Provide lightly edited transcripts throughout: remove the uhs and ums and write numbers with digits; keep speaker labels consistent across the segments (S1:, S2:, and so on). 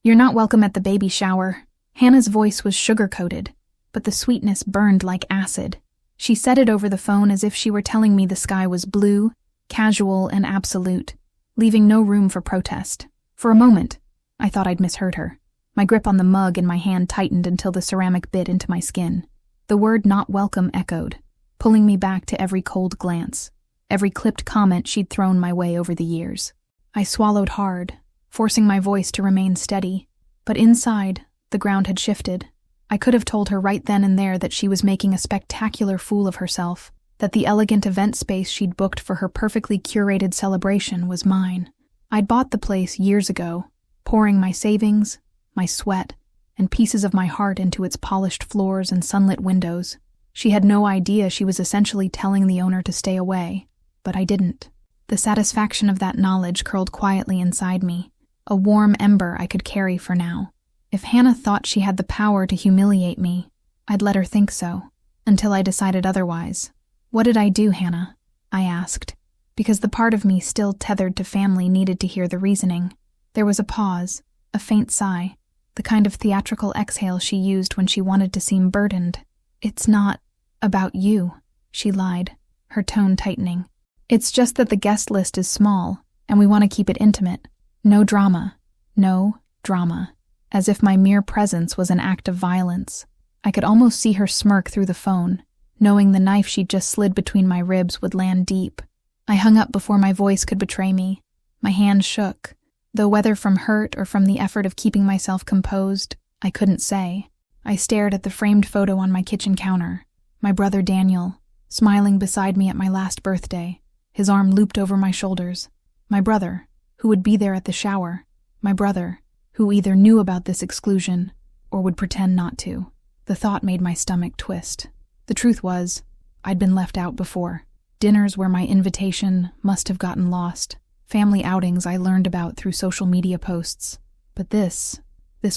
S1: "You're not welcome at the baby shower." Hannah's voice was sugar-coated, but the sweetness burned like acid. She said it over the phone as if she were telling me the sky was blue, casual, and absolute, leaving no room for protest. For a moment, I thought I'd misheard her. My grip on the mug in my hand tightened until the ceramic bit into my skin. The word "not welcome" echoed, pulling me back to every cold glance, every clipped comment she'd thrown my way over the years. I swallowed hard, forcing my voice to remain steady, but inside, the ground had shifted. I could have told her right then and there that she was making a spectacular fool of herself, that the elegant event space she'd booked for her perfectly curated celebration was mine. I'd bought the place years ago, pouring my savings, my sweat, and pieces of my heart into its polished floors and sunlit windows. She had no idea she was essentially telling the owner to stay away, but I didn't. The satisfaction of that knowledge curled quietly inside me, a warm ember I could carry for now. If Hannah thought she had the power to humiliate me, I'd let her think so, until I decided otherwise. "What did I do, Hannah?" I asked, because the part of me still tethered to family needed to hear the reasoning. There was a pause, a faint sigh, the kind of theatrical exhale she used when she wanted to seem burdened. "It's not about you," she lied, her tone tightening. "It's just that the guest list is small, and we want to keep it intimate. No drama. No drama." As if my mere presence was an act of violence. I could almost see her smirk through the phone, knowing the knife she'd just slid between my ribs would land deep. I hung up before my voice could betray me. My hand shook, though whether from hurt or from the effort of keeping myself composed, I couldn't say. I stared at the framed photo on my kitchen counter. My brother Daniel, smiling beside me at my last birthday, his arm looped over my shoulders. My brother, who would be there at the shower. My brother, who either knew about this exclusion or would pretend not to. The thought made my stomach twist. The truth was, I'd been left out before. Dinners where my invitation must have gotten lost. Family outings I learned about through social media posts. But this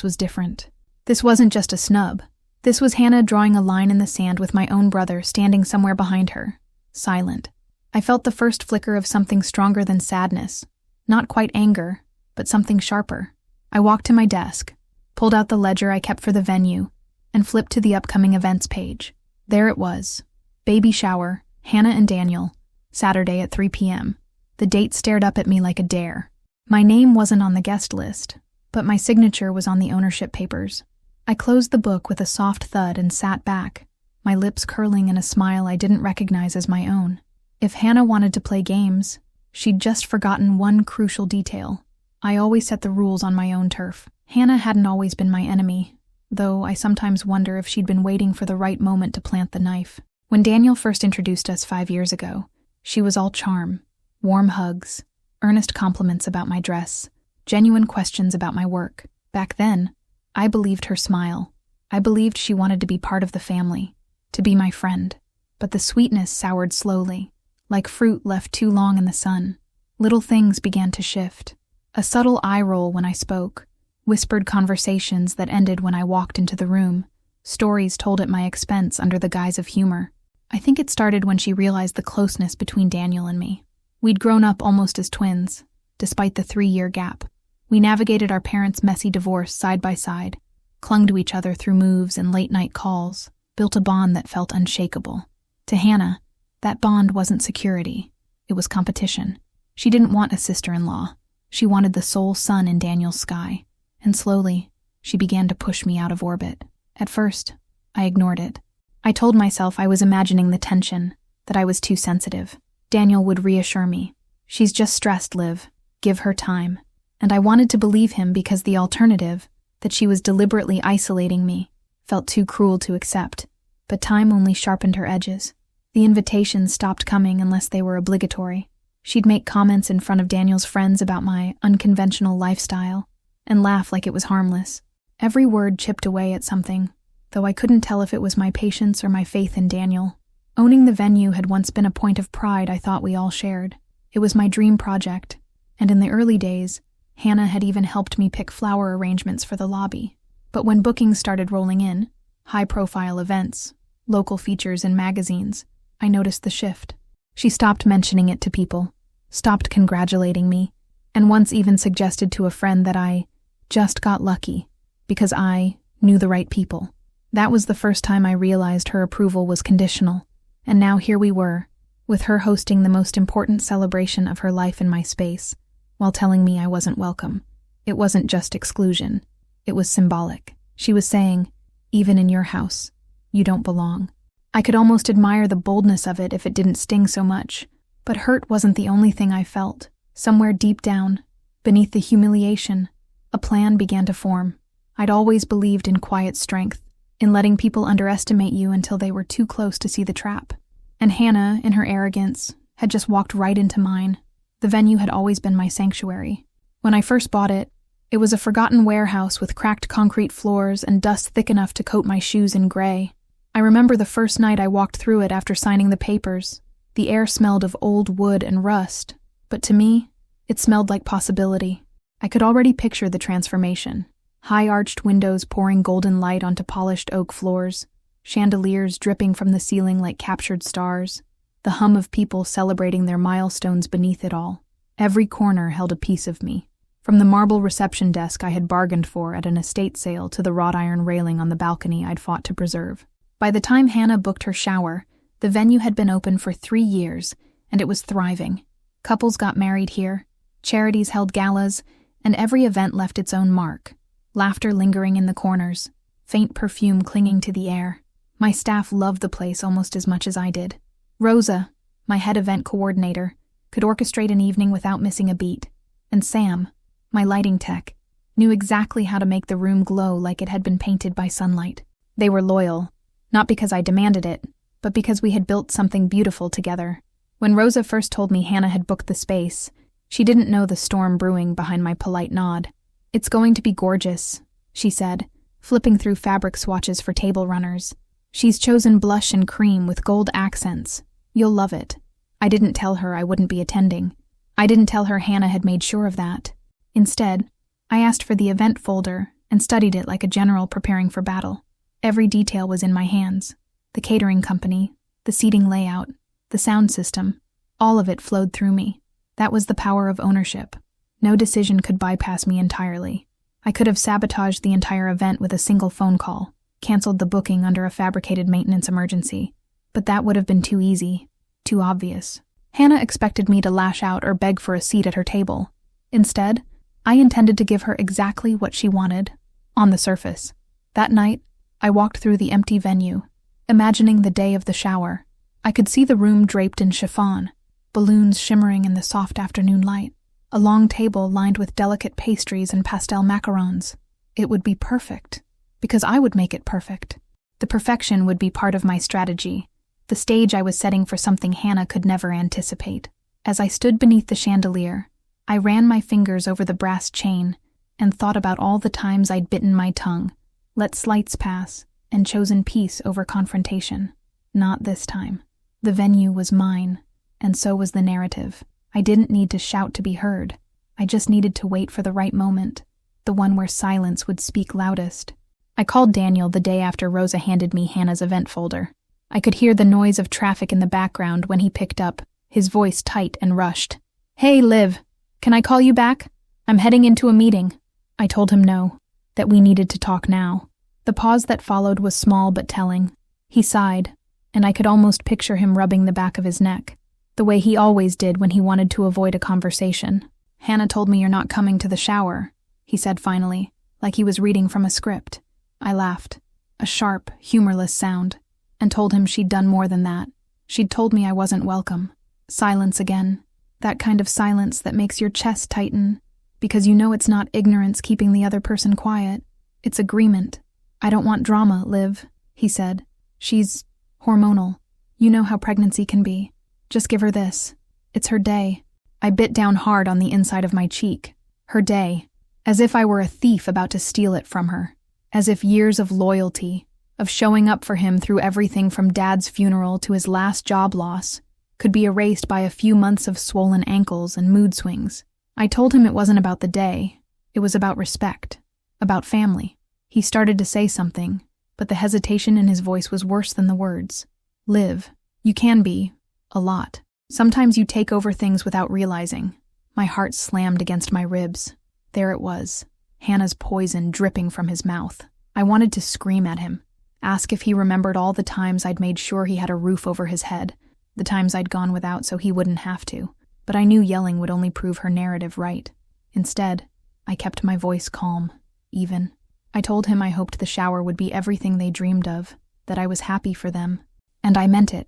S1: was different. This wasn't just a snub. This was Hannah drawing a line in the sand with my own brother standing somewhere behind her, silent. I felt the first flicker of something stronger than sadness. Not quite anger, but something sharper. I walked to my desk, pulled out the ledger I kept for the venue, and flipped to the upcoming events page. There it was. Baby shower, Hannah and Daniel, Saturday at 3 p.m. The date stared up at me like a dare. My name wasn't on the guest list, but my signature was on the ownership papers. I closed the book with a soft thud and sat back, my lips curling in a smile I didn't recognize as my own. If Hannah wanted to play games, she'd just forgotten one crucial detail. I always set the rules on my own turf. Hannah hadn't always been my enemy, though I sometimes wonder if she'd been waiting for the right moment to plant the knife. When Daniel first introduced us 5 years ago, she was all charm, warm hugs, earnest compliments about my dress, genuine questions about my work. Back then, I believed her smile. I believed she wanted to be part of the family, to be my friend. But the sweetness soured slowly, like fruit left too long in the sun. Little things began to shift. A subtle eye roll when I spoke, whispered conversations that ended when I walked into the room, stories told at my expense under the guise of humor. I think it started when she realized the closeness between Daniel and me. We'd grown up almost as twins, despite the 3-year gap. We navigated our parents' messy divorce side by side, clung to each other through moves and late-night calls, built a bond that felt unshakable. To Hannah, that bond wasn't security. It was competition. She didn't want a sister-in-law. She wanted the sole sun in Daniel's sky, and slowly, she began to push me out of orbit. At first, I ignored it. I told myself I was imagining the tension, that I was too sensitive. Daniel would reassure me. "She's just stressed, Liv. Give her time." And I wanted to believe him because the alternative, that she was deliberately isolating me, felt too cruel to accept. But time only sharpened her edges. The invitations stopped coming unless they were obligatory. She'd make comments in front of Daniel's friends about my unconventional lifestyle, and laugh like it was harmless. Every word chipped away at something, though I couldn't tell if it was my patience or my faith in Daniel. Owning the venue had once been a point of pride I thought we all shared. It was my dream project, and in the early days, Hannah had even helped me pick flower arrangements for the lobby. But when bookings started rolling in, high-profile events, local features in magazines, I noticed the shift. She stopped mentioning it to people, stopped congratulating me, and once even suggested to a friend that I just got lucky, because I knew the right people. That was the first time I realized her approval was conditional, and now here we were, with her hosting the most important celebration of her life in my space, while telling me I wasn't welcome. It wasn't just exclusion. It was symbolic. She was saying, even in your house, you don't belong. I could almost admire the boldness of it if it didn't sting so much, but hurt wasn't the only thing I felt. Somewhere deep down, beneath the humiliation, a plan began to form. I'd always believed in quiet strength, in letting people underestimate you until they were too close to see the trap. And Hannah, in her arrogance, had just walked right into mine. The venue had always been my sanctuary. When I first bought it, it was a forgotten warehouse with cracked concrete floors and dust thick enough to coat my shoes in gray. I remember the first night I walked through it after signing the papers. The air smelled of old wood and rust, but to me, it smelled like possibility. I could already picture the transformation. High-arched windows pouring golden light onto polished oak floors, chandeliers dripping from the ceiling like captured stars, the hum of people celebrating their milestones beneath it all. Every corner held a piece of me. From the marble reception desk I had bargained for at an estate sale to the wrought iron railing on the balcony I'd fought to preserve. By the time Hannah booked her shower, the venue had been open for 3 years, and it was thriving. Couples got married here, charities held galas, and every event left its own mark. Laughter lingering in the corners, faint perfume clinging to the air. My staff loved the place almost as much as I did. Rosa, my head event coordinator, could orchestrate an evening without missing a beat. And Sam, my lighting tech, knew exactly how to make the room glow like it had been painted by sunlight. They were loyal, not because I demanded it, but because we had built something beautiful together. When Rosa first told me Hannah had booked the space, she didn't know the storm brewing behind my polite nod. "It's going to be gorgeous," she said, flipping through fabric swatches for table runners. "She's chosen blush and cream with gold accents. You'll love it." I didn't tell her I wouldn't be attending. I didn't tell her Hannah had made sure of that. Instead, I asked for the event folder and studied it like a general preparing for battle. Every detail was in my hands. The catering company, the seating layout, the sound system, all of it flowed through me. That was the power of ownership. No decision could bypass me entirely. I could have sabotaged the entire event with a single phone call, canceled the booking under a fabricated maintenance emergency, but that would have been too easy, too obvious. Hannah expected me to lash out or beg for a seat at her table. Instead, I intended to give her exactly what she wanted, on the surface. That night, I walked through the empty venue, imagining the day of the shower. I could see the room draped in chiffon, balloons shimmering in the soft afternoon light, a long table lined with delicate pastries and pastel macarons. It would be perfect, because I would make it perfect. The perfection would be part of my strategy, the stage I was setting for something Hannah could never anticipate. As I stood beneath the chandelier, I ran my fingers over the brass chain and thought about all the times I'd bitten my tongue, let slights pass, and chosen peace over confrontation. Not this time. The venue was mine, and so was the narrative. I didn't need to shout to be heard. I just needed to wait for the right moment, the one where silence would speak loudest. I called Daniel the day after Rosa handed me Hannah's event folder. I could hear the noise of traffic in the background when he picked up, his voice tight and rushed. "Hey, Liv, can I call you back? I'm heading into a meeting." I told him no, that we needed to talk now. The pause that followed was small but telling. He sighed, and I could almost picture him rubbing the back of his neck, the way he always did when he wanted to avoid a conversation. "Hannah told me you're not coming to the shower," he said finally, like he was reading from a script. I laughed, a sharp, humorless sound, and told him she'd done more than that. She'd told me I wasn't welcome. Silence again. That kind of silence that makes your chest tighten, because you know it's not ignorance keeping the other person quiet. It's agreement. "I don't want drama, Liv," he said. "She's hormonal. You know how pregnancy can be. Just give her this. It's her day." I bit down hard on the inside of my cheek. Her day. As if I were a thief about to steal it from her. As if years of loyalty, of showing up for him through everything from Dad's funeral to his last job loss, could be erased by a few months of swollen ankles and mood swings. I told him it wasn't about the day. It was about respect. About family. He started to say something, but the hesitation in his voice was worse than the words. "Liv, you can be. A lot. Sometimes you take over things without realizing." My heart slammed against my ribs. There it was. Hannah's poison dripping from his mouth. I wanted to scream at him, ask if he remembered all the times I'd made sure he had a roof over his head, the times I'd gone without so he wouldn't have to, but I knew yelling would only prove her narrative right. Instead, I kept my voice calm, even. I told him I hoped the shower would be everything they dreamed of, that I was happy for them, and I meant it,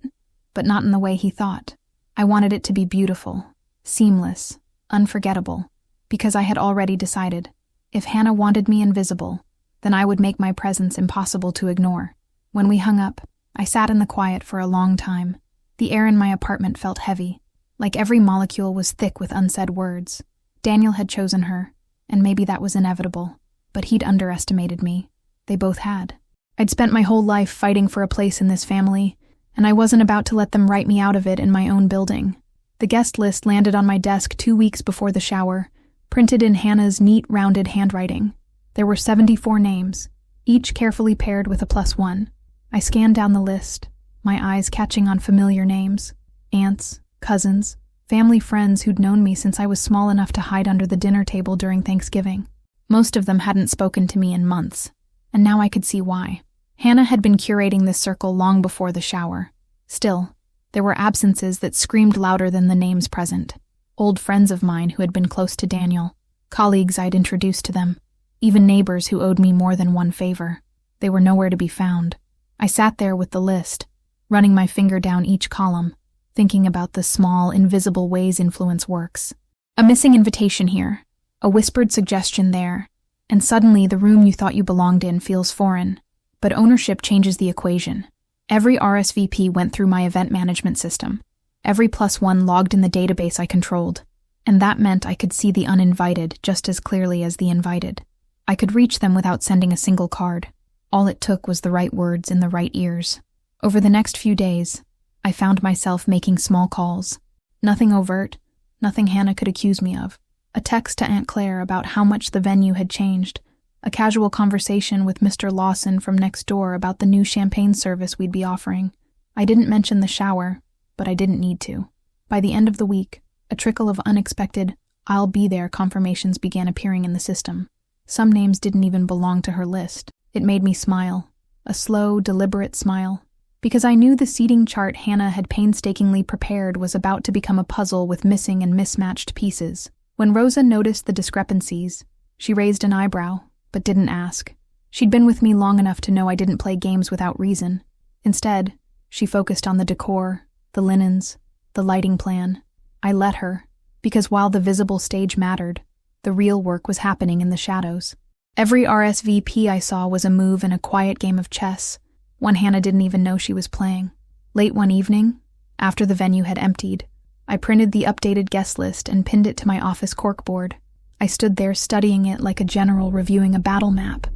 S1: but not in the way he thought. I wanted it to be beautiful, seamless, unforgettable, because I had already decided, if Hannah wanted me invisible, then I would make my presence impossible to ignore. When we hung up, I sat in the quiet for a long time. The air in my apartment felt heavy, like every molecule was thick with unsaid words. Daniel had chosen her, and maybe that was inevitable, but he'd underestimated me. They both had. I'd spent my whole life fighting for a place in this family, and I wasn't about to let them write me out of it in my own building. The guest list landed on my desk 2 weeks before the shower, printed in Hannah's neat, rounded handwriting. There were 74 names, each carefully paired with a +1. I scanned down the list, my eyes catching on familiar names. Aunts, cousins, family friends who'd known me since I was small enough to hide under the dinner table during Thanksgiving. Most of them hadn't spoken to me in months, and now I could see why. Hannah had been curating this circle long before the shower. Still, there were absences that screamed louder than the names present. Old friends of mine who had been close to Daniel, colleagues I'd introduced to them, even neighbors who owed me more than one favor. They were nowhere to be found. I sat there with the list, running my finger down each column, thinking about the small, invisible ways influence works. A missing invitation here, a whispered suggestion there, and suddenly the room you thought you belonged in feels foreign. But ownership changes the equation. Every RSVP went through my event management system. Every +1 logged in the database I controlled, and that meant I could see the uninvited just as clearly as the invited. I could reach them without sending a single card. All it took was the right words in the right ears. Over the next few days, I found myself making small calls. Nothing overt, nothing Hannah could accuse me of. A text to Aunt Claire about how much the venue had changed, a casual conversation with Mr. Lawson from next door about the new champagne service we'd be offering. I didn't mention the shower, but I didn't need to. By the end of the week, a trickle of unexpected, "I'll be there" confirmations began appearing in the system. Some names didn't even belong to her list. It made me smile, a slow, deliberate smile, because I knew the seating chart Hannah had painstakingly prepared was about to become a puzzle with missing and mismatched pieces. When Rosa noticed the discrepancies, she raised an eyebrow, but didn't ask. She'd been with me long enough to know I didn't play games without reason. Instead, she focused on the decor, the linens, the lighting plan. I let her, because while the visible stage mattered, the real work was happening in the shadows. Every RSVP I saw was a move in a quiet game of chess, one Hannah didn't even know she was playing. Late one evening, after the venue had emptied, I printed the updated guest list and pinned it to my office corkboard. I stood there studying it like a general reviewing a battle map.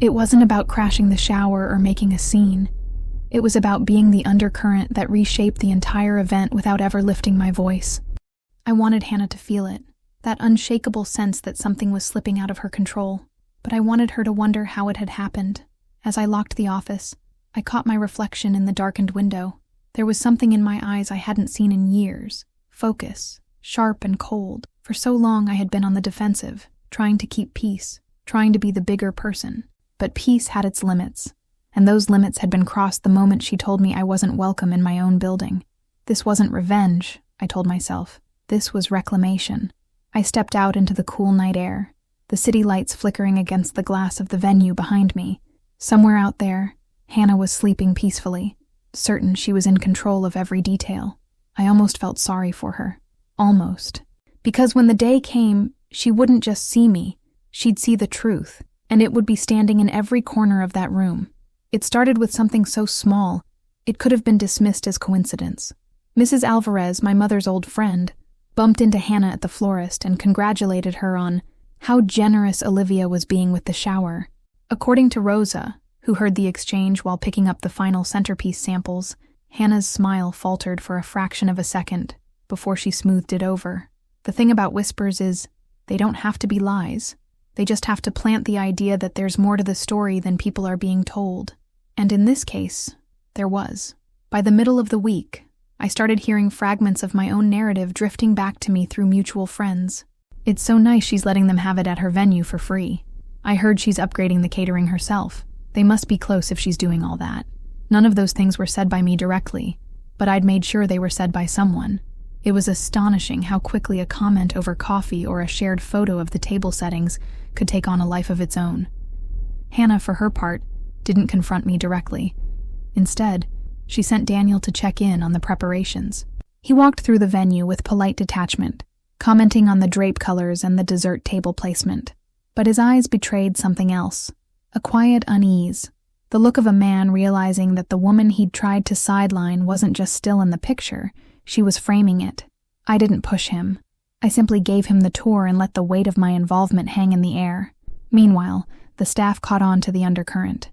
S1: It wasn't about crashing the shower or making a scene. It was about being the undercurrent that reshaped the entire event without ever lifting my voice. I wanted Hannah to feel it, that unshakable sense that something was slipping out of her control, but I wanted her to wonder how it had happened. As I locked the office, I caught my reflection in the darkened window. There was something in my eyes I hadn't seen in years. Focus, sharp and cold. For so long I had been on the defensive, trying to keep peace, trying to be the bigger person. But peace had its limits, and those limits had been crossed the moment she told me I wasn't welcome in my own building. This wasn't revenge, I told myself. This was reclamation. I stepped out into the cool night air, the city lights flickering against the glass of the venue behind me. Somewhere out there, Hannah was sleeping peacefully, certain she was in control of every detail. I almost felt sorry for her. Almost. Because when the day came, she wouldn't just see me, she'd see the truth, and it would be standing in every corner of that room. It started with something so small, it could have been dismissed as coincidence. Mrs. Alvarez, my mother's old friend, bumped into Hannah at the florist and congratulated her on how generous Olivia was being with the shower. According to Rosa, who heard the exchange while picking up the final centerpiece samples, Hannah's smile faltered for a fraction of a second before she smoothed it over. The thing about whispers is, they don't have to be lies. They just have to plant the idea that there's more to the story than people are being told. And in this case, there was. By the middle of the week, I started hearing fragments of my own narrative drifting back to me through mutual friends. It's so nice she's letting them have it at her venue for free. I heard she's upgrading the catering herself. They must be close if she's doing all that. None of those things were said by me directly, but I'd made sure they were said by someone. It was astonishing how quickly a comment over coffee or a shared photo of the table settings could take on a life of its own. Hannah, for her part, didn't confront me directly. Instead, she sent Daniel to check in on the preparations. He walked through the venue with polite detachment, commenting on the drape colors and the dessert table placement. But his eyes betrayed something else, a quiet unease, the look of a man realizing that the woman he'd tried to sideline wasn't just still in the picture, she was framing it. I didn't push him. I simply gave him the tour and let the weight of my involvement hang in the air. Meanwhile, the staff caught on to the undercurrent.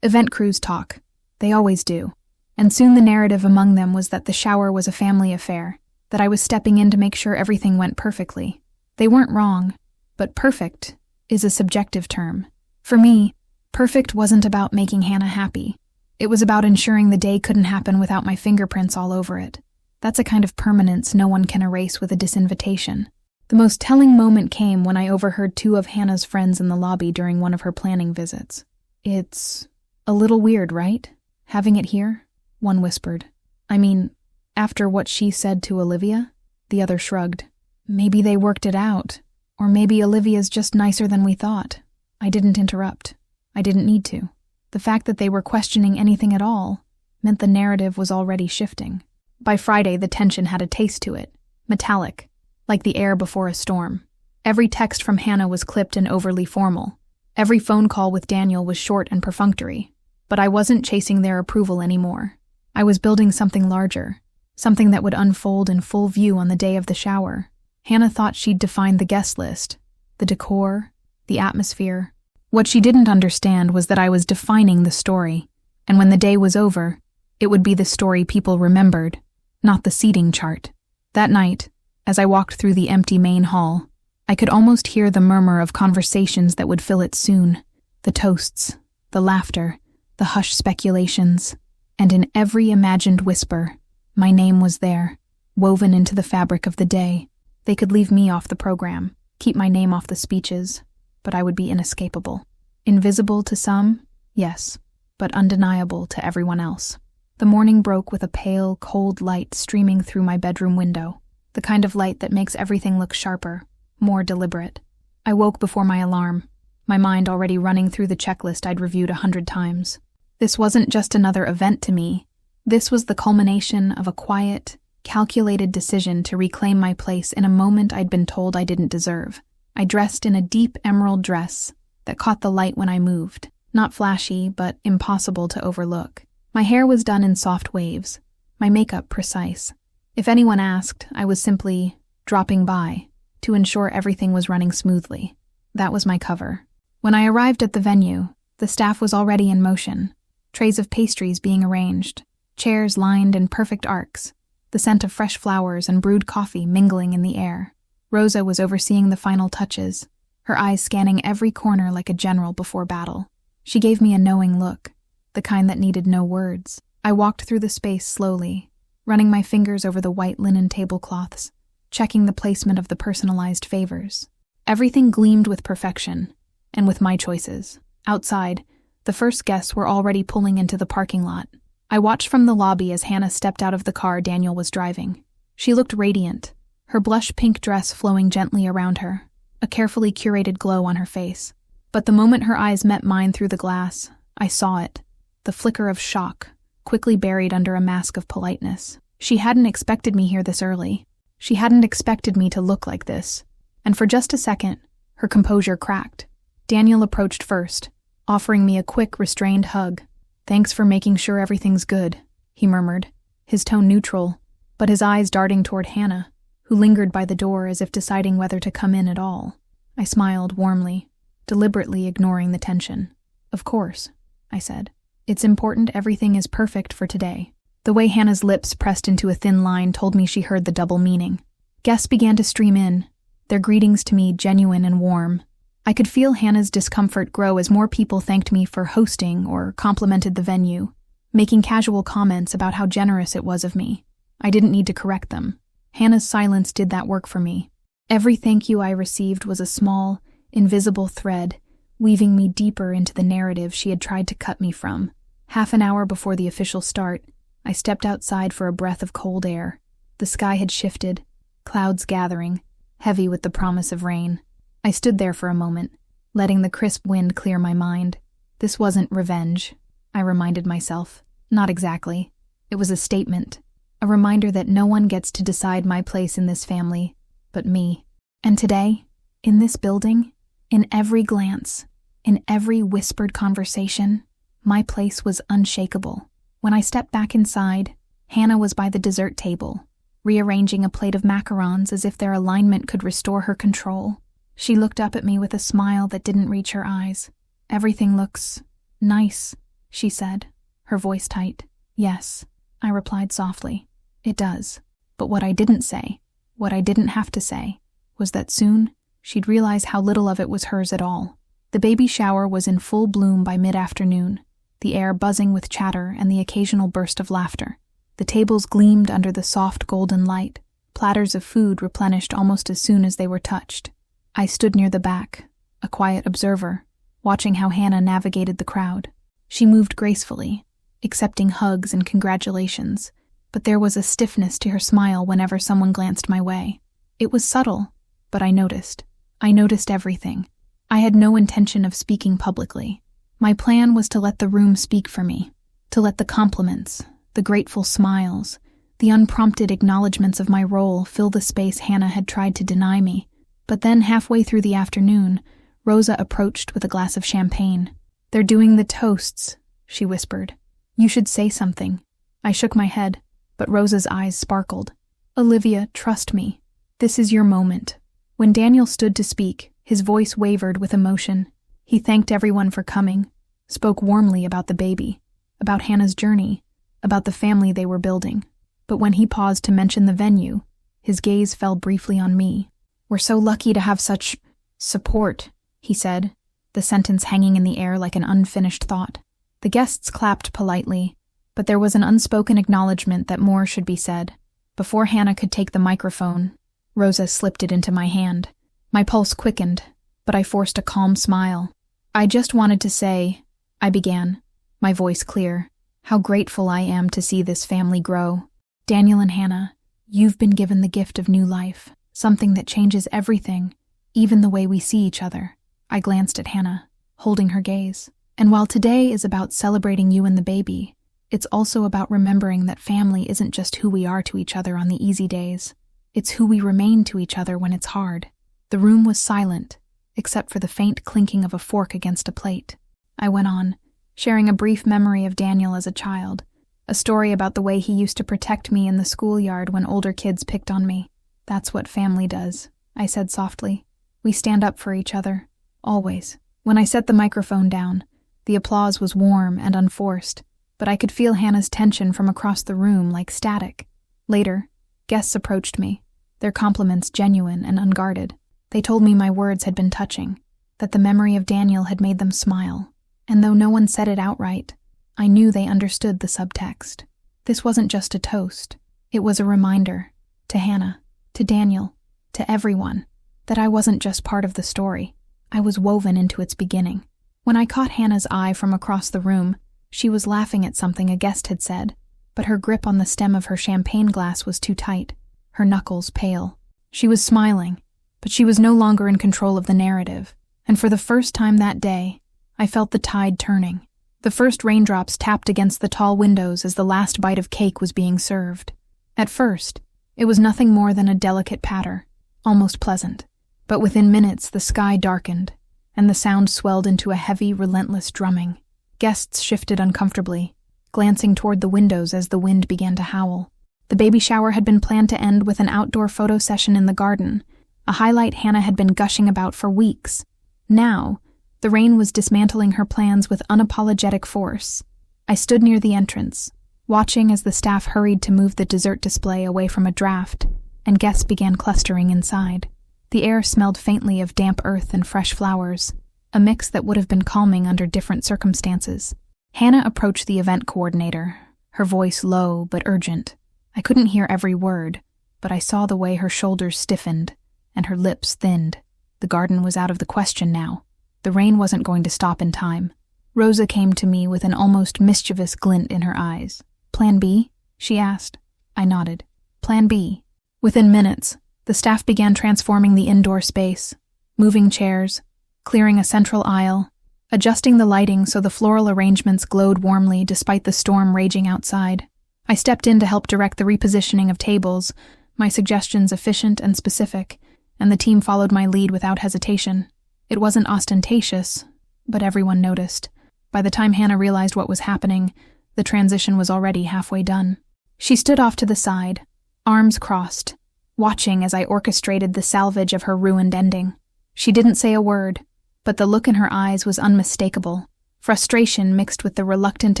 S1: Event crews talk. They always do. And soon the narrative among them was that the shower was a family affair, that I was stepping in to make sure everything went perfectly. They weren't wrong, but perfect is a subjective term. For me, perfect wasn't about making Hannah happy. It was about ensuring the day couldn't happen without my fingerprints all over it. That's a kind of permanence no one can erase with a disinvitation. The most telling moment came when I overheard two of Hannah's friends in the lobby during one of her planning visits. "It's a little weird, right? Having it here?" one whispered. "I mean, after what she said to Olivia?" The other shrugged. "Maybe they worked it out. Or maybe Olivia's just nicer than we thought." I didn't interrupt. I didn't need to. The fact that they were questioning anything at all meant the narrative was already shifting. By Friday, the tension had a taste to it, metallic, like the air before a storm. Every text from Hannah was clipped and overly formal. Every phone call with Daniel was short and perfunctory. But I wasn't chasing their approval anymore. I was building something larger, something that would unfold in full view on the day of the shower. Hannah thought she'd defined the guest list, the decor, the atmosphere. What she didn't understand was that I was defining the story, and when the day was over, it would be the story people remembered, not the seating chart. That night, as I walked through the empty main hall, I could almost hear the murmur of conversations that would fill it soon, the toasts, the laughter, the hushed speculations, and in every imagined whisper, my name was there, woven into the fabric of the day. They could leave me off the program, keep my name off the speeches, but I would be inescapable. Invisible to some, yes, but undeniable to everyone else. The morning broke with a pale, cold light streaming through my bedroom window, the kind of light that makes everything look sharper, more deliberate. I woke before my alarm, my mind already running through the checklist I'd reviewed 100 times. This wasn't just another event to me. This was the culmination of a quiet, calculated decision to reclaim my place in a moment I'd been told I didn't deserve. I dressed in a deep emerald dress that caught the light when I moved, not flashy, but impossible to overlook. My hair was done in soft waves, my makeup precise. If anyone asked, I was simply dropping by to ensure everything was running smoothly. That was my cover. When I arrived at the venue, the staff was already in motion, trays of pastries being arranged, chairs lined in perfect arcs, the scent of fresh flowers and brewed coffee mingling in the air. Rosa was overseeing the final touches, her eyes scanning every corner like a general before battle. She gave me a knowing look, the kind that needed no words. I walked through the space slowly, running my fingers over the white linen tablecloths, checking the placement of the personalized favors. Everything gleamed with perfection, and with my choices. Outside, the first guests were already pulling into the parking lot. I watched from the lobby as Hannah stepped out of the car Daniel was driving. She looked radiant, her blush pink dress flowing gently around her, a carefully curated glow on her face. But the moment her eyes met mine through the glass, I saw it, the flicker of shock, quickly buried under a mask of politeness. She hadn't expected me here this early. She hadn't expected me to look like this. And for just a second, her composure cracked. Daniel approached first, offering me a quick, restrained hug. "Thanks for making sure everything's good," he murmured, his tone neutral, but his eyes darting toward Hannah, who lingered by the door as if deciding whether to come in at all. I smiled warmly, deliberately ignoring the tension. "Of course," I said. "It's important everything is perfect for today." The way Hannah's lips pressed into a thin line told me she heard the double meaning. Guests began to stream in, their greetings to me genuine and warm. I could feel Hannah's discomfort grow as more people thanked me for hosting or complimented the venue, making casual comments about how generous it was of me. I didn't need to correct them. Hannah's silence did that work for me. Every thank you I received was a small, invisible thread, weaving me deeper into the narrative she had tried to cut me from. Half an hour before the official start, I stepped outside for a breath of cold air. The sky had shifted, clouds gathering, heavy with the promise of rain. I stood there for a moment, letting the crisp wind clear my mind. This wasn't revenge, I reminded myself. Not exactly. It was a statement, a reminder that no one gets to decide my place in this family, but me. And today, in this building, in every glance, in every whispered conversation, my place was unshakable. When I stepped back inside, Hannah was by the dessert table, rearranging a plate of macarons as if their alignment could restore her control. She looked up at me with a smile that didn't reach her eyes. "Everything looks nice," she said, her voice tight. "Yes," I replied softly. "It does." But what I didn't say, what I didn't have to say, was that soon she'd realize how little of it was hers at all. The baby shower was in full bloom by mid-afternoon, the air buzzing with chatter and the occasional burst of laughter. The tables gleamed under the soft golden light, platters of food replenished almost as soon as they were touched. I stood near the back, a quiet observer, watching how Hannah navigated the crowd. She moved gracefully, accepting hugs and congratulations, but there was a stiffness to her smile whenever someone glanced my way. It was subtle, but I noticed. I noticed everything. I had no intention of speaking publicly. My plan was to let the room speak for me, to let the compliments, the grateful smiles, the unprompted acknowledgments of my role fill the space Hannah had tried to deny me. But then, halfway through the afternoon, Rosa approached with a glass of champagne. "They're doing the toasts," she whispered. "You should say something." I shook my head, but Rosa's eyes sparkled. "Olivia, trust me. This is your moment." When Daniel stood to speak, his voice wavered with emotion. He thanked everyone for coming, spoke warmly about the baby, about Hannah's journey, about the family they were building. But when he paused to mention the venue, his gaze fell briefly on me. "We're so lucky to have such support," he said, the sentence hanging in the air like an unfinished thought. The guests clapped politely, but there was an unspoken acknowledgement that more should be said. Before Hannah could take the microphone, Rosa slipped it into my hand. My pulse quickened, but I forced a calm smile. "I just wanted to say," I began, my voice clear, "how grateful I am to see this family grow. Daniel and Hannah, you've been given the gift of new life, something that changes everything, even the way we see each other." I glanced at Hannah, holding her gaze. "And while today is about celebrating you and the baby, it's also about remembering that family isn't just who we are to each other on the easy days. It's who we remain to each other when it's hard." The room was silent, except for the faint clinking of a fork against a plate. I went on, sharing a brief memory of Daniel as a child, a story about the way he used to protect me in the schoolyard when older kids picked on me. "That's what family does," I said softly. "We stand up for each other, always." When I set the microphone down, the applause was warm and unforced, but I could feel Hannah's tension from across the room like static. Later, guests approached me, their compliments genuine and unguarded. They told me my words had been touching, that the memory of Daniel had made them smile, and though no one said it outright, I knew they understood the subtext. This wasn't just a toast. It was a reminder, to Hannah, to Daniel, to everyone, that I wasn't just part of the story. I was woven into its beginning. When I caught Hannah's eye from across the room, she was laughing at something a guest had said, but her grip on the stem of her champagne glass was too tight, her knuckles pale. She was smiling, but she was no longer in control of the narrative, and for the first time that day, I felt the tide turning. The first raindrops tapped against the tall windows as the last bite of cake was being served. At first, it was nothing more than a delicate patter, almost pleasant. But within minutes, the sky darkened, and the sound swelled into a heavy, relentless drumming. Guests shifted uncomfortably, glancing toward the windows as the wind began to howl. The baby shower had been planned to end with an outdoor photo session in the garden, a highlight Hannah had been gushing about for weeks. Now, the rain was dismantling her plans with unapologetic force. I stood near the entrance, watching as the staff hurried to move the dessert display away from a draft, and guests began clustering inside. The air smelled faintly of damp earth and fresh flowers, a mix that would have been calming under different circumstances. Hannah approached the event coordinator, her voice low but urgent. I couldn't hear every word, but I saw the way her shoulders stiffened, and her lips thinned. The garden was out of the question now. The rain wasn't going to stop in time. Rosa came to me with an almost mischievous glint in her eyes. "Plan B?" she asked. I nodded. Plan B. Within minutes, the staff began transforming the indoor space, moving chairs, clearing a central aisle, adjusting the lighting so the floral arrangements glowed warmly despite the storm raging outside. I stepped in to help direct the repositioning of tables, my suggestions efficient and specific, and the team followed my lead without hesitation. It wasn't ostentatious, but everyone noticed. By the time Hannah realized what was happening, the transition was already halfway done. She stood off to the side, arms crossed, watching as I orchestrated the salvage of her ruined ending. She didn't say a word, but the look in her eyes was unmistakable, frustration mixed with the reluctant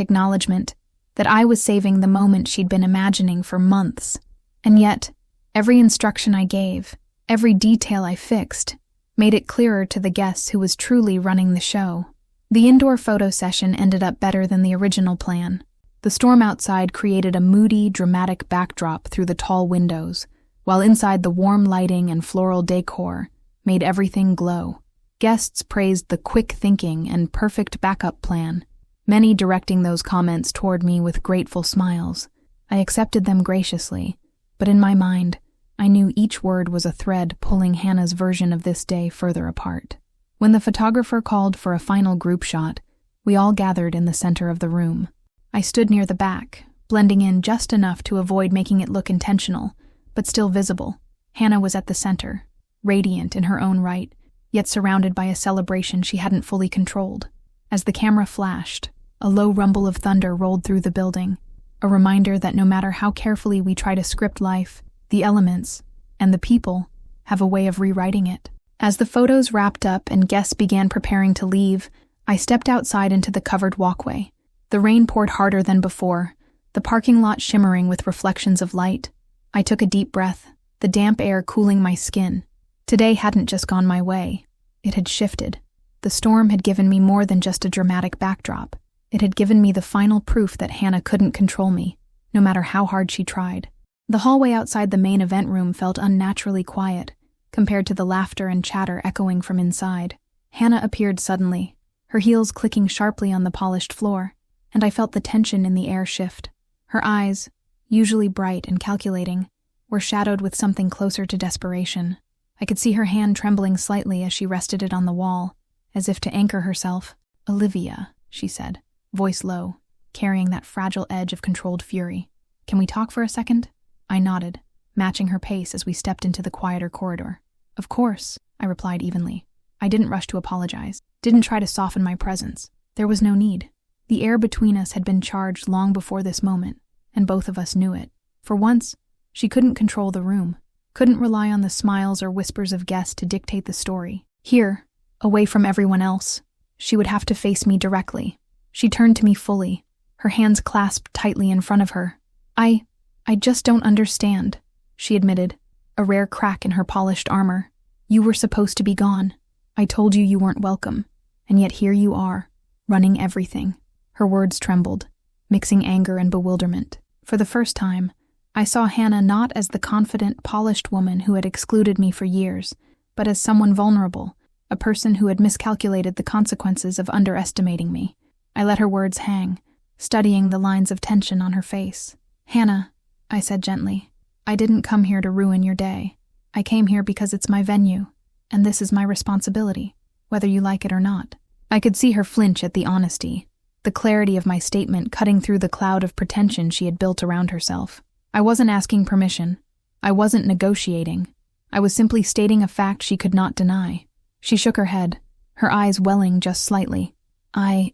S1: acknowledgement that I was saving the moment she'd been imagining for months. And yet, every instruction I gave, every detail I fixed, made it clearer to the guests who was truly running the show. The indoor photo session ended up better than the original plan. The storm outside created a moody, dramatic backdrop through the tall windows, while inside the warm lighting and floral decor made everything glow. Guests praised the quick thinking and perfect backup plan, many directing those comments toward me with grateful smiles. I accepted them graciously, but in my mind, I knew each word was a thread pulling Hannah's version of this day further apart. When the photographer called for a final group shot, we all gathered in the center of the room. I stood near the back, blending in just enough to avoid making it look intentional, but still visible. Hannah was at the center, radiant in her own right, yet surrounded by a celebration she hadn't fully controlled. As the camera flashed, a low rumble of thunder rolled through the building, a reminder that no matter how carefully we try to script life, the elements, and the people, have a way of rewriting it. As the photos wrapped up and guests began preparing to leave, I stepped outside into the covered walkway. The rain poured harder than before, the parking lot shimmering with reflections of light. I took a deep breath, the damp air cooling my skin. Today hadn't just gone my way. It had shifted. The storm had given me more than just a dramatic backdrop. It had given me the final proof that Hannah couldn't control me, no matter how hard she tried. The hallway outside the main event room felt unnaturally quiet, compared to the laughter and chatter echoing from inside. Hannah appeared suddenly, her heels clicking sharply on the polished floor, and I felt the tension in the air shift. Her eyes, usually bright and calculating, were shadowed with something closer to desperation. I could see her hand trembling slightly as she rested it on the wall, as if to anchor herself. "Olivia," she said, voice low, carrying that fragile edge of controlled fury. "Can we talk for a second?" I nodded, matching her pace as we stepped into the quieter corridor. "Of course," I replied evenly. I didn't rush to apologize, didn't try to soften my presence. There was no need. The air between us had been charged long before this moment, and both of us knew it. For once, she couldn't control the room, couldn't rely on the smiles or whispers of guests to dictate the story. Here, away from everyone else, she would have to face me directly. She turned to me fully, her hands clasped tightly in front of her. I just don't understand," she admitted, a rare crack in her polished armor. "You were supposed to be gone. I told you you weren't welcome, and yet here you are, running everything." Her words trembled, mixing anger and bewilderment. For the first time, I saw Hannah not as the confident, polished woman who had excluded me for years, but as someone vulnerable, a person who had miscalculated the consequences of underestimating me. I let her words hang, studying the lines of tension on her face. "Hannah," I said gently, "I didn't come here to ruin your day. I came here because it's my venue, and this is my responsibility, whether you like it or not." I could see her flinch at the honesty, the clarity of my statement cutting through the cloud of pretension she had built around herself. I wasn't asking permission. I wasn't negotiating. I was simply stating a fact she could not deny. She shook her head, her eyes welling just slightly. I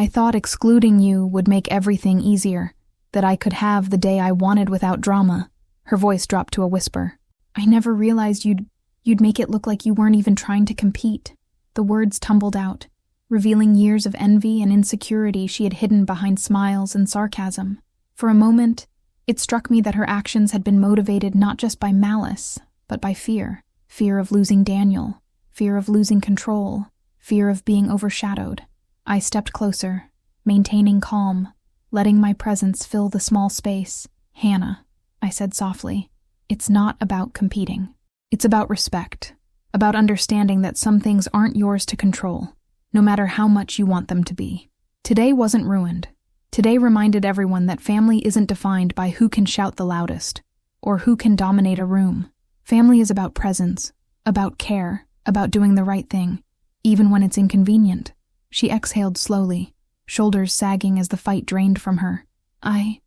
S1: thought excluding you would make everything easier, that I could have the day I wanted without drama." Her voice dropped to a whisper. "I never realized you'd make it look like you weren't even trying to compete." The words tumbled out, revealing years of envy and insecurity she had hidden behind smiles and sarcasm. For a moment, it struck me that her actions had been motivated not just by malice, but by fear. Fear of losing Daniel, fear of losing control, fear of being overshadowed. I stepped closer, maintaining calm, letting my presence fill the small space. "Hannah," I said softly, "it's not about competing. It's about respect, about understanding that some things aren't yours to control, no matter how much you want them to be. Today wasn't ruined. Today reminded everyone that family isn't defined by who can shout the loudest, or who can dominate a room. Family is about presence, about care, about doing the right thing, even when it's inconvenient. She exhaled slowly, shoulders sagging as the fight drained from her. I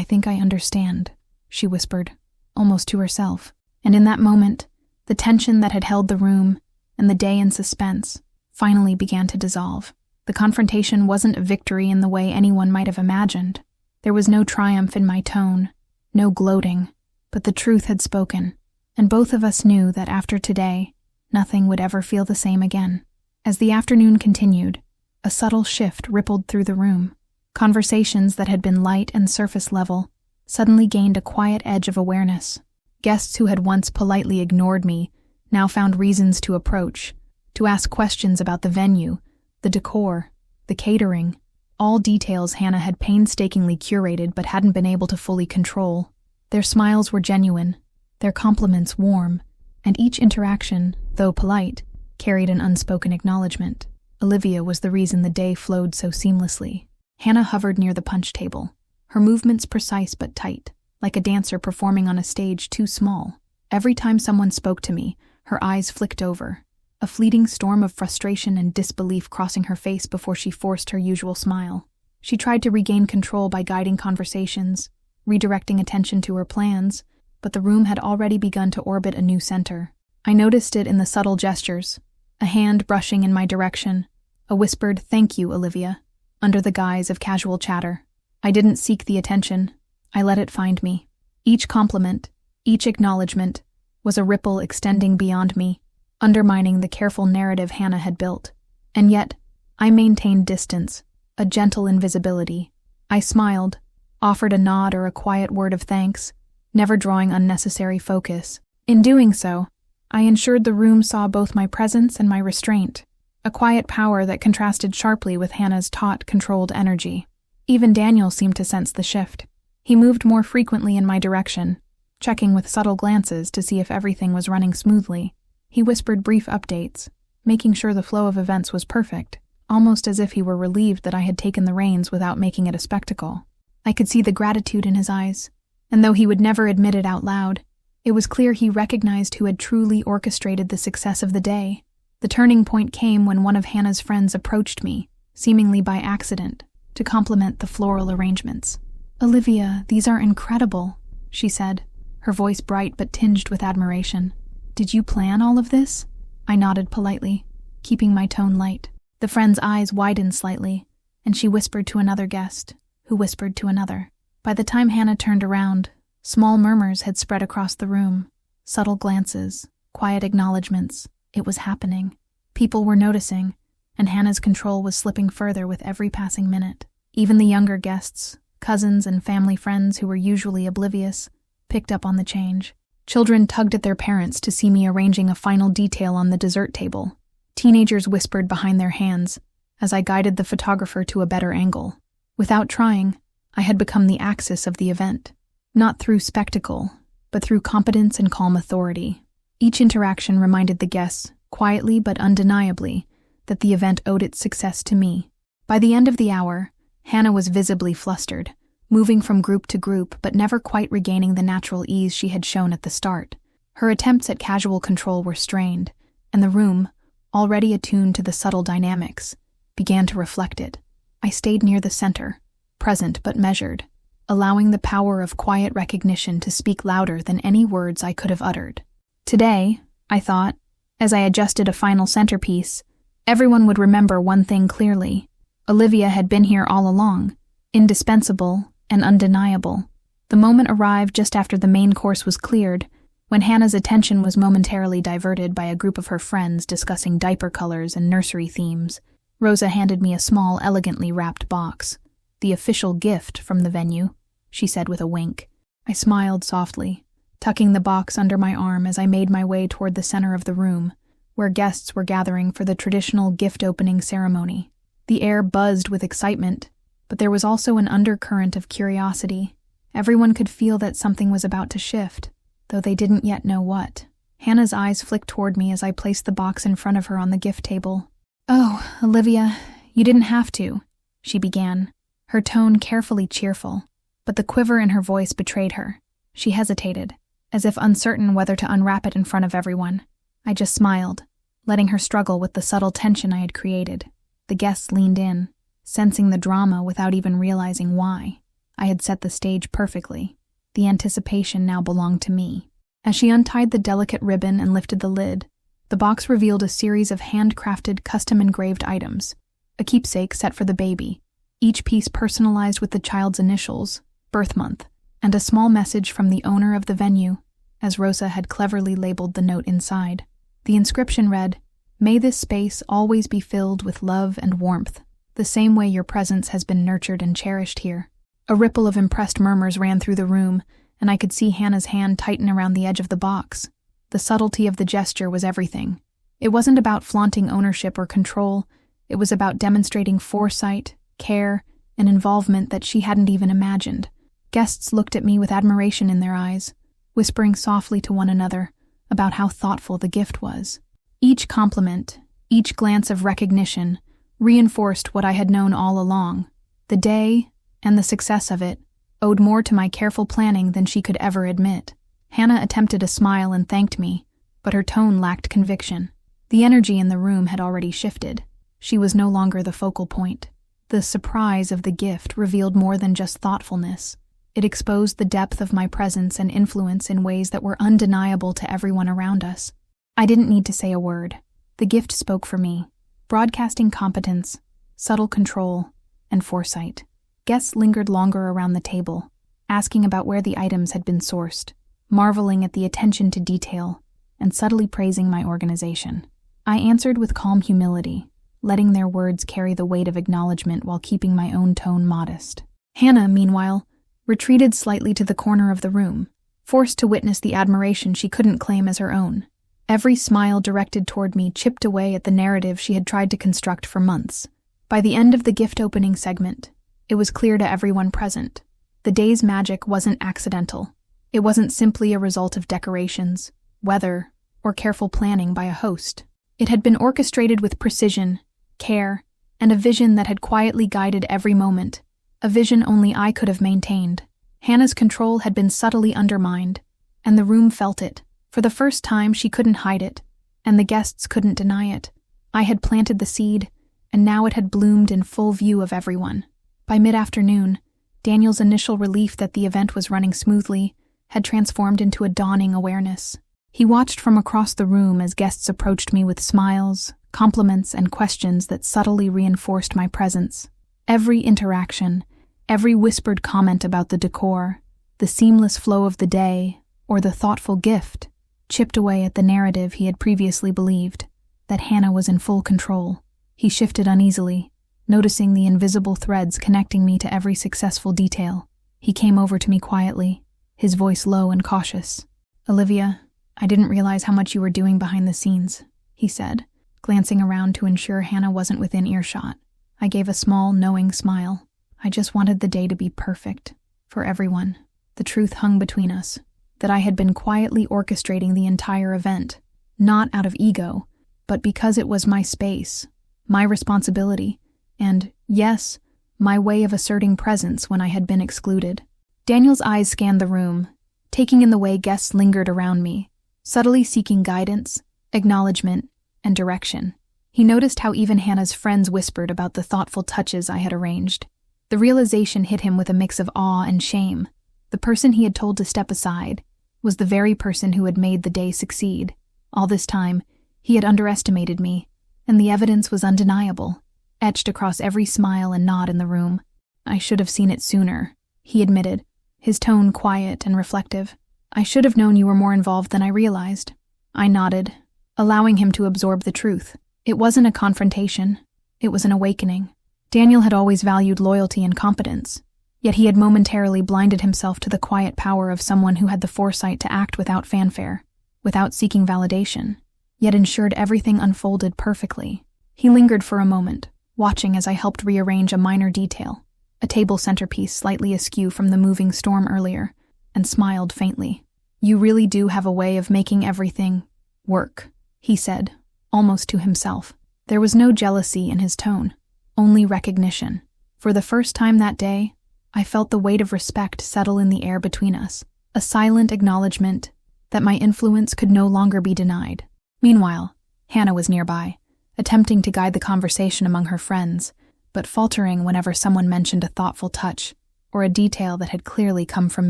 S1: think I understand, she whispered, almost to herself. And in that moment, the tension that had held the room and the day in suspense finally began to dissolve. The confrontation wasn't a victory in the way anyone might have imagined. There was no triumph in my tone, no gloating, but the truth had spoken, and both of us knew that after today, nothing would ever feel the same again. As the afternoon continued, a subtle shift rippled through the room. Conversations that had been light and surface level suddenly gained a quiet edge of awareness. Guests who had once politely ignored me now found reasons to approach, to ask questions about the venue, the decor, the catering, all details Hannah had painstakingly curated but hadn't been able to fully control. Their smiles were genuine, their compliments warm, and each interaction, though polite, carried an unspoken acknowledgement. Olivia was the reason the day flowed so seamlessly. Hannah hovered near the punch table, her movements precise but tight, like a dancer performing on a stage too small. Every time someone spoke to me, her eyes flicked over, a fleeting storm of frustration and disbelief crossing her face before she forced her usual smile. She tried to regain control by guiding conversations, redirecting attention to her plans, but the room had already begun to orbit a new center. I noticed it in the subtle gestures, a hand brushing in my direction, a whispered "Thank you, Olivia," under the guise of casual chatter. I didn't seek the attention, I let it find me. Each compliment, each acknowledgement, was a ripple extending beyond me, undermining the careful narrative Hannah had built. And yet, I maintained distance, a gentle invisibility. I smiled, offered a nod or a quiet word of thanks, never drawing unnecessary focus. In doing so, I ensured the room saw both my presence and my restraint, a quiet power that contrasted sharply with Hannah's taut, controlled energy. Even Daniel seemed to sense the shift. He moved more frequently in my direction, checking with subtle glances to see if everything was running smoothly. He whispered brief updates, making sure the flow of events was perfect, almost as if he were relieved that I had taken the reins without making it a spectacle. I could see the gratitude in his eyes, and though he would never admit it out loud, it was clear he recognized who had truly orchestrated the success of the day. The turning point came when one of Hannah's friends approached me, seemingly by accident, to compliment the floral arrangements. "Olivia, these are incredible," she said, her voice bright but tinged with admiration. "Did you plan all of this?" I nodded politely, keeping my tone light. The friend's eyes widened slightly, and she whispered to another guest, who whispered to another. By the time Hannah turned around, small murmurs had spread across the room, subtle glances, quiet acknowledgments. It was happening. People were noticing, and Hannah's control was slipping further with every passing minute. Even the younger guests, cousins and family friends who were usually oblivious, picked up on the change. Children tugged at their parents to see me arranging a final detail on the dessert table. Teenagers whispered behind their hands as I guided the photographer to a better angle. Without trying, I had become the axis of the event, not through spectacle, but through competence and calm authority. Each interaction reminded the guests, quietly but undeniably, that the event owed its success to me. By the end of the hour, Hannah was visibly flustered, moving from group to group but never quite regaining the natural ease she had shown at the start. Her attempts at casual control were strained, and the room, already attuned to the subtle dynamics, began to reflect it. I stayed near the center, present but measured, allowing the power of quiet recognition to speak louder than any words I could have uttered. Today, I thought, as I adjusted a final centerpiece, everyone would remember one thing clearly. Olivia had been here all along, indispensable and undeniable. The moment arrived just after the main course was cleared, when Hannah's attention was momentarily diverted by a group of her friends discussing diaper colors and nursery themes. Rosa handed me a small, elegantly wrapped box. "The official gift from the venue," she said with a wink. I smiled softly, tucking the box under my arm as I made my way toward the center of the room, where guests were gathering for the traditional gift-opening ceremony. The air buzzed with excitement, but there was also an undercurrent of curiosity. Everyone could feel that something was about to shift, though they didn't yet know what. Hannah's eyes flicked toward me as I placed the box in front of her on the gift table. "Oh, Olivia, you didn't have to," she began, her tone carefully cheerful, but the quiver in her voice betrayed her. She hesitated, as if uncertain whether to unwrap it in front of everyone. I just smiled, letting her struggle with the subtle tension I had created. The guests leaned in, sensing the drama without even realizing why. I had set the stage perfectly. The anticipation now belonged to me. As she untied the delicate ribbon and lifted the lid, the box revealed a series of handcrafted, custom-engraved items, a keepsake set for the baby, each piece personalized with the child's initials, birth month, and a small message from the owner of the venue, as Rosa had cleverly labeled the note inside. The inscription read, "May this space always be filled with love and warmth, the same way your presence has been nurtured and cherished here." A ripple of impressed murmurs ran through the room, and I could see Hannah's hand tighten around the edge of the box. The subtlety of the gesture was everything. It wasn't about flaunting ownership or control. It was about demonstrating foresight, care, and involvement that she hadn't even imagined. Guests looked at me with admiration in their eyes, whispering softly to one another about how thoughtful the gift was. Each compliment, each glance of recognition, reinforced what I had known all along. The day, and the success of it, owed more to my careful planning than she could ever admit. Hannah attempted a smile and thanked me, but her tone lacked conviction. The energy in the room had already shifted. She was no longer the focal point. The surprise of the gift revealed more than just thoughtfulness. It exposed the depth of my presence and influence in ways that were undeniable to everyone around us. I didn't need to say a word. The gift spoke for me, broadcasting competence, subtle control, and foresight. Guests lingered longer around the table, asking about where the items had been sourced, marveling at the attention to detail, and subtly praising my organization. I answered with calm humility, letting their words carry the weight of acknowledgement while keeping my own tone modest. Hannah, meanwhile, retreated slightly to the corner of the room, forced to witness the admiration she couldn't claim as her own. Every smile directed toward me chipped away at the narrative she had tried to construct for months. By the end of the gift-opening segment, it was clear to everyone present. The day's magic wasn't accidental. It wasn't simply a result of decorations, weather, or careful planning by a host. It had been orchestrated with precision, care, and a vision that had quietly guided every moment, a vision only I could have maintained. Hannah's control had been subtly undermined, and the room felt it. For the first time, she couldn't hide it, and the guests couldn't deny it. I had planted the seed, and now it had bloomed in full view of everyone. By mid-afternoon, Daniel's initial relief that the event was running smoothly had transformed into a dawning awareness. He watched from across the room as guests approached me with smiles, compliments, and questions that subtly reinforced my presence. Every interaction, every whispered comment about the decor, the seamless flow of the day, or the thoughtful gift, chipped away at the narrative he had previously believed, that Hannah was in full control. He shifted uneasily, noticing the invisible threads connecting me to every successful detail. He came over to me quietly, his voice low and cautious. "Olivia, I didn't realize how much you were doing behind the scenes," he said, glancing around to ensure Hannah wasn't within earshot. I gave a small, knowing smile. I just wanted the day to be perfect, for everyone. The truth hung between us, that I had been quietly orchestrating the entire event, not out of ego, but because it was my space, my responsibility, and, yes, my way of asserting presence when I had been excluded. Daniel's eyes scanned the room, taking in the way guests lingered around me, subtly seeking guidance, acknowledgement, and direction. He noticed how even Hannah's friends whispered about the thoughtful touches I had arranged. The realization hit him with a mix of awe and shame. The person he had told to step aside was the very person who had made the day succeed. All this time, he had underestimated me, and the evidence was undeniable, etched across every smile and nod in the room. "I should have seen it sooner," he admitted, his tone quiet and reflective. "I should have known you were more involved than I realized." I nodded, allowing him to absorb the truth. It wasn't a confrontation. It was an awakening. Daniel had always valued loyalty and competence, yet he had momentarily blinded himself to the quiet power of someone who had the foresight to act without fanfare, without seeking validation, yet ensured everything unfolded perfectly. He lingered for a moment, watching as I helped rearrange a minor detail, a table centerpiece slightly askew from the moving storm earlier, and smiled faintly. "You really do have a way of making everything Work, he said, almost to himself. There was no jealousy in his tone, only recognition. For the first time that day, I felt the weight of respect settle in the air between us, a silent acknowledgement that my influence could no longer be denied. Meanwhile, Hannah was nearby, attempting to guide the conversation among her friends, but faltering whenever someone mentioned a thoughtful touch or a detail that had clearly come from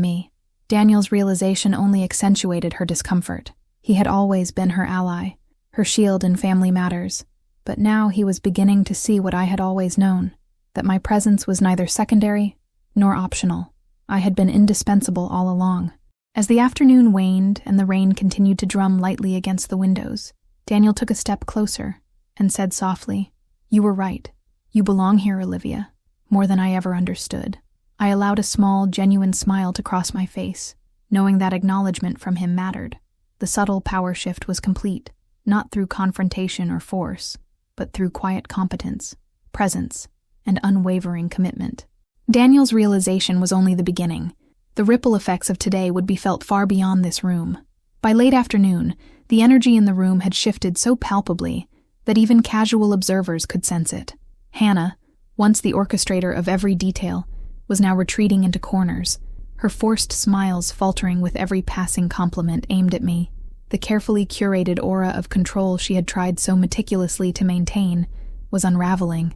S1: me. Daniel's realization only accentuated her discomfort. He had always been her ally, her shield in family matters, but now he was beginning to see what I had always known, that my presence was neither secondary nor optional. I had been indispensable all along. As the afternoon waned and the rain continued to drum lightly against the windows, Daniel took a step closer and said softly, "You were right. You belong here, Olivia, more than I ever understood." I allowed a small, genuine smile to cross my face, knowing that acknowledgement from him mattered. The subtle power shift was complete, not through confrontation or force, but through quiet competence, presence, and unwavering commitment. Daniel's realization was only the beginning. The ripple effects of today would be felt far beyond this room. By late afternoon, the energy in the room had shifted so palpably that even casual observers could sense it. Hannah, once the orchestrator of every detail, was now retreating into corners, her forced smiles faltering with every passing compliment aimed at me. The carefully curated aura of control she had tried so meticulously to maintain was unraveling.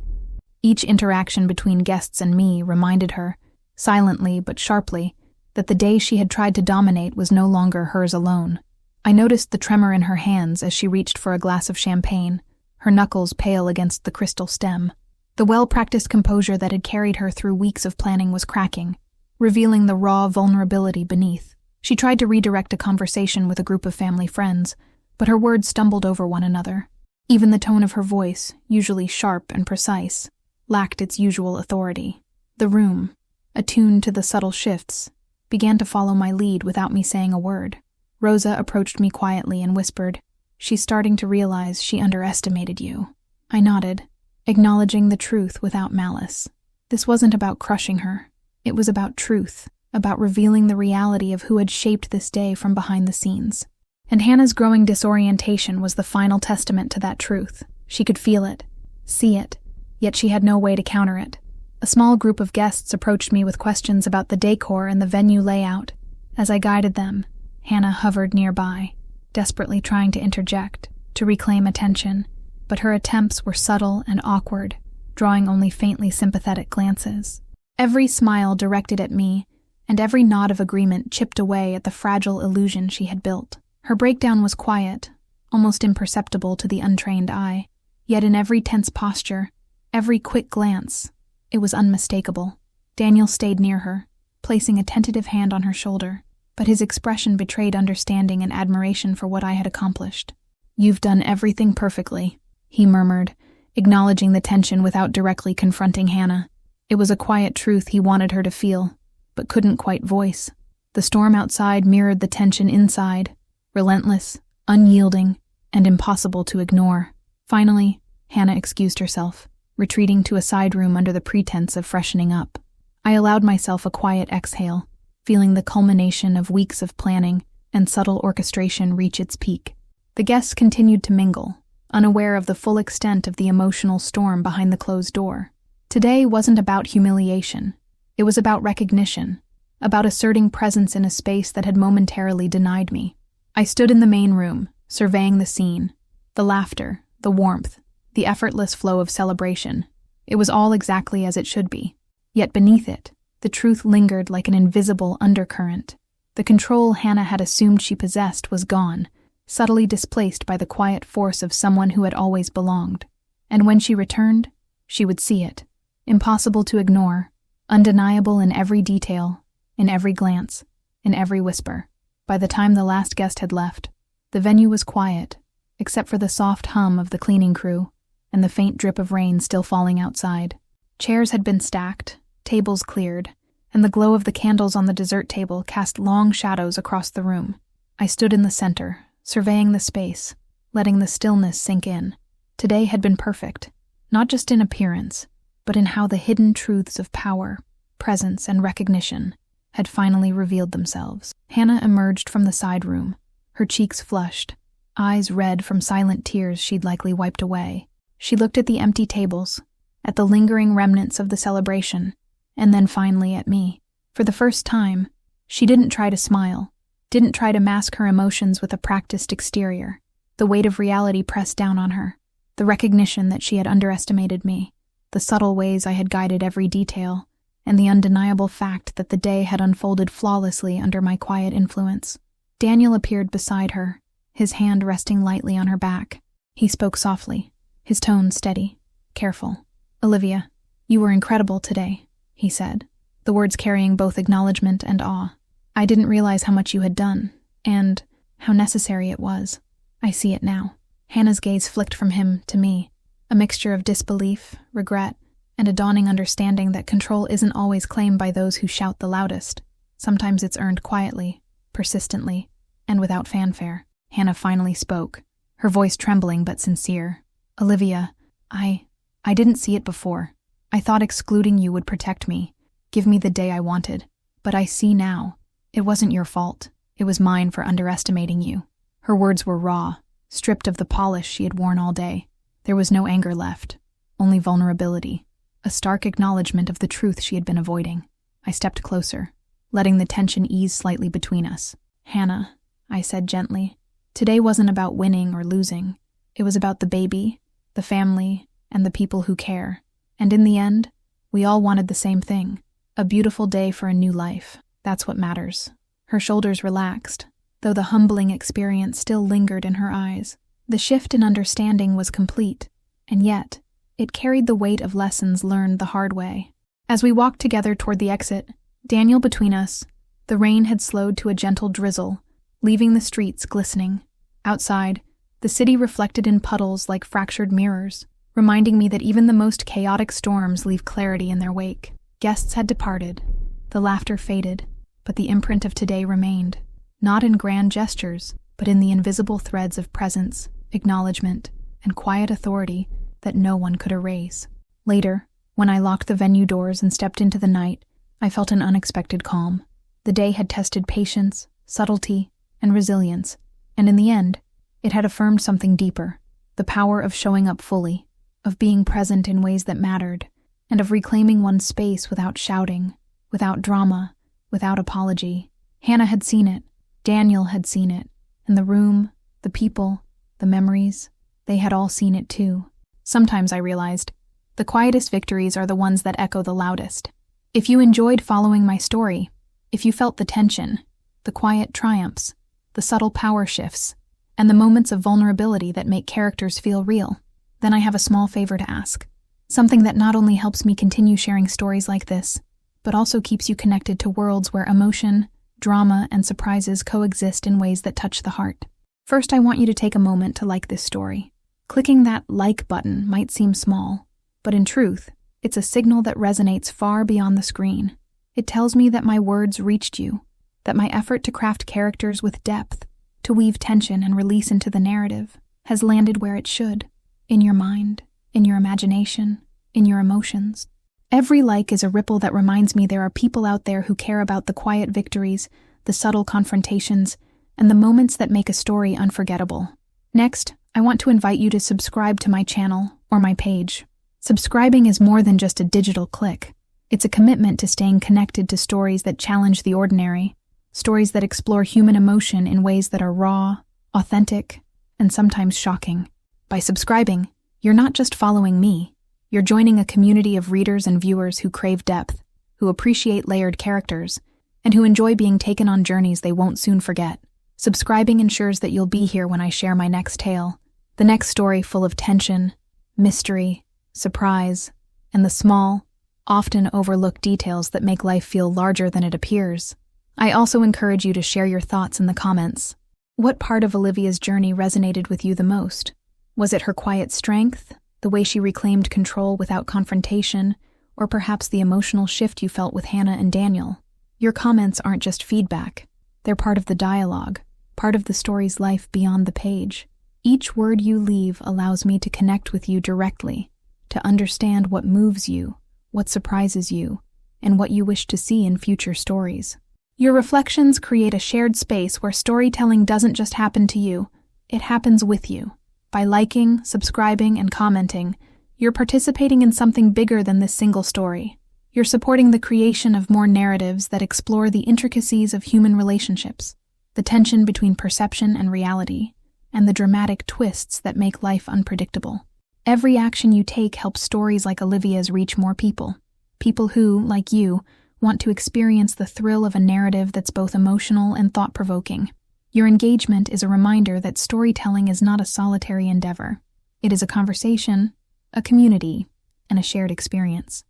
S1: Each interaction between guests and me reminded her, silently but sharply, that the day she had tried to dominate was no longer hers alone. I noticed the tremor in her hands as she reached for a glass of champagne, her knuckles pale against the crystal stem. The well-practiced composure that had carried her through weeks of planning was cracking, revealing the raw vulnerability beneath. She tried to redirect a conversation with a group of family friends, but her words stumbled over one another. Even the tone of her voice, usually sharp and precise, lacked its usual authority. The room, attuned to the subtle shifts, began to follow my lead without me saying a word. Rosa approached me quietly and whispered, "She's starting to realize she underestimated you." I nodded, acknowledging the truth without malice. This wasn't about crushing her. It was about truth, about revealing the reality of who had shaped this day from behind the scenes. And Hannah's growing disorientation was the final testament to that truth. She could feel it, see it, yet she had no way to counter it. A small group of guests approached me with questions about the decor and the venue layout. As I guided them, Hannah hovered nearby, desperately trying to interject, to reclaim attention, but her attempts were subtle and awkward, drawing only faintly sympathetic glances. Every smile directed at me, and every nod of agreement chipped away at the fragile illusion she had built. Her breakdown was quiet, almost imperceptible to the untrained eye, yet in every tense posture, every quick glance, it was unmistakable. Daniel stayed near her, placing a tentative hand on her shoulder, but his expression betrayed understanding and admiration for what I had accomplished. "You've done everything perfectly," he murmured, acknowledging the tension without directly confronting Hannah. It was a quiet truth he wanted her to feel, but couldn't quite voice. The storm outside mirrored the tension inside, relentless, unyielding, and impossible to ignore. Finally, Hannah excused herself, retreating to a side room under the pretense of freshening up. I allowed myself a quiet exhale, feeling the culmination of weeks of planning and subtle orchestration reach its peak. The guests continued to mingle, unaware of the full extent of the emotional storm behind the closed door. Today wasn't about humiliation. It was about recognition, about asserting presence in a space that had momentarily denied me. I stood in the main room, surveying the scene, the laughter, the warmth, the effortless flow of celebration. It was all exactly as it should be. Yet beneath it, the truth lingered like an invisible undercurrent. The control Hannah had assumed she possessed was gone, subtly displaced by the quiet force of someone who had always belonged. And when she returned, she would see it. Impossible to ignore, undeniable in every detail, in every glance, in every whisper. By the time the last guest had left, the venue was quiet, except for the soft hum of the cleaning crew and the faint drip of rain still falling outside. Chairs had been stacked, tables cleared, and the glow of the candles on the dessert table cast long shadows across the room. I stood in the center, surveying the space, letting the stillness sink in. Today had been perfect, not just in appearance, but in how the hidden truths of power, presence, and recognition had finally revealed themselves. Hannah emerged from the side room, her cheeks flushed, eyes red from silent tears she'd likely wiped away. She looked at the empty tables, at the lingering remnants of the celebration, and then finally at me. For the first time, she didn't try to smile, didn't try to mask her emotions with a practiced exterior. The weight of reality pressed down on her, the recognition that she had underestimated me, the subtle ways I had guided every detail, and the undeniable fact that the day had unfolded flawlessly under my quiet influence. Daniel appeared beside her, his hand resting lightly on her back. He spoke softly, his tone steady, careful. "Olivia, you were incredible today," he said, the words carrying both acknowledgement and awe. "I didn't realize how much you had done, and how necessary it was. I see it now." Hannah's gaze flicked from him to me, a mixture of disbelief, regret, and a dawning understanding that control isn't always claimed by those who shout the loudest. Sometimes it's earned quietly, persistently, and without fanfare. Hannah finally spoke, her voice trembling but sincere. "Olivia, I didn't see it before. I thought excluding you would protect me, give me the day I wanted. But I see now. It wasn't your fault. It was mine for underestimating you." Her words were raw, stripped of the polish she had worn all day. There was no anger left, only vulnerability, a stark acknowledgement of the truth she had been avoiding. I stepped closer, letting the tension ease slightly between us. "Hannah," I said gently, "today wasn't about winning or losing. It was about the baby, the family, and the people who care. And in the end, we all wanted the same thing, a beautiful day for a new life. That's what matters." Her shoulders relaxed, though the humbling experience still lingered in her eyes. The shift in understanding was complete, and yet, it carried the weight of lessons learned the hard way. As we walked together toward the exit, Daniel between us, the rain had slowed to a gentle drizzle, leaving the streets glistening. Outside, the city reflected in puddles like fractured mirrors, reminding me that even the most chaotic storms leave clarity in their wake. Guests had departed, the laughter faded, but the imprint of today remained, not in grand gestures, but in the invisible threads of presence, acknowledgement, and quiet authority that no one could erase. Later, when I locked the venue doors and stepped into the night, I felt an unexpected calm. The day had tested patience, subtlety, and resilience, and in the end, it had affirmed something deeper, the power of showing up fully, of being present in ways that mattered, and of reclaiming one's space without shouting, without drama, without apology. Hannah had seen it, Daniel had seen it, and the room, the people, the memories, they had all seen it too. Sometimes I realized, the quietest victories are the ones that echo the loudest. If you enjoyed following my story, if you felt the tension, the quiet triumphs, the subtle power shifts, and the moments of vulnerability that make characters feel real, then I have a small favor to ask. Something that not only helps me continue sharing stories like this, but also keeps you connected to worlds where emotion, drama, and surprises coexist in ways that touch the heart. First, I want you to take a moment to like this story. Clicking that like button might seem small, but in truth, it's a signal that resonates far beyond the screen. It tells me that my words reached you, that my effort to craft characters with depth, to weave tension and release into the narrative, has landed where it should, in your mind, in your imagination, in your emotions. Every like is a ripple that reminds me there are people out there who care about the quiet victories, the subtle confrontations, and the moments that make a story unforgettable. Next, I want to invite you to subscribe to my channel or my page. Subscribing is more than just a digital click. It's a commitment to staying connected to stories that challenge the ordinary, stories that explore human emotion in ways that are raw, authentic, and sometimes shocking. By subscribing, you're not just following me, you're joining a community of readers and viewers who crave depth, who appreciate layered characters, and who enjoy being taken on journeys they won't soon forget. Subscribing ensures that you'll be here when I share my next tale, the next story full of tension, mystery, surprise, and the small, often overlooked details that make life feel larger than it appears. I also encourage you to share your thoughts in the comments. What part of Olivia's journey resonated with you the most? Was it her quiet strength, the way she reclaimed control without confrontation, or perhaps the emotional shift you felt with Hannah and Daniel? Your comments aren't just feedback. They're part of the dialogue, part of the story's life beyond the page. Each word you leave allows me to connect with you directly, to understand what moves you, what surprises you, and what you wish to see in future stories. Your reflections create a shared space where storytelling doesn't just happen to you, It happens with you. By liking, subscribing, and commenting, you're participating in something bigger than this single story. You're supporting the creation of more narratives that explore the intricacies of human relationships, the tension between perception and reality, and the dramatic twists that make life unpredictable. Every action you take helps stories like Olivia's reach more people. People who, like you, want to experience the thrill of a narrative that's both emotional and thought-provoking. Your engagement is a reminder that storytelling is not a solitary endeavor. It is a conversation, a community, and a shared experience.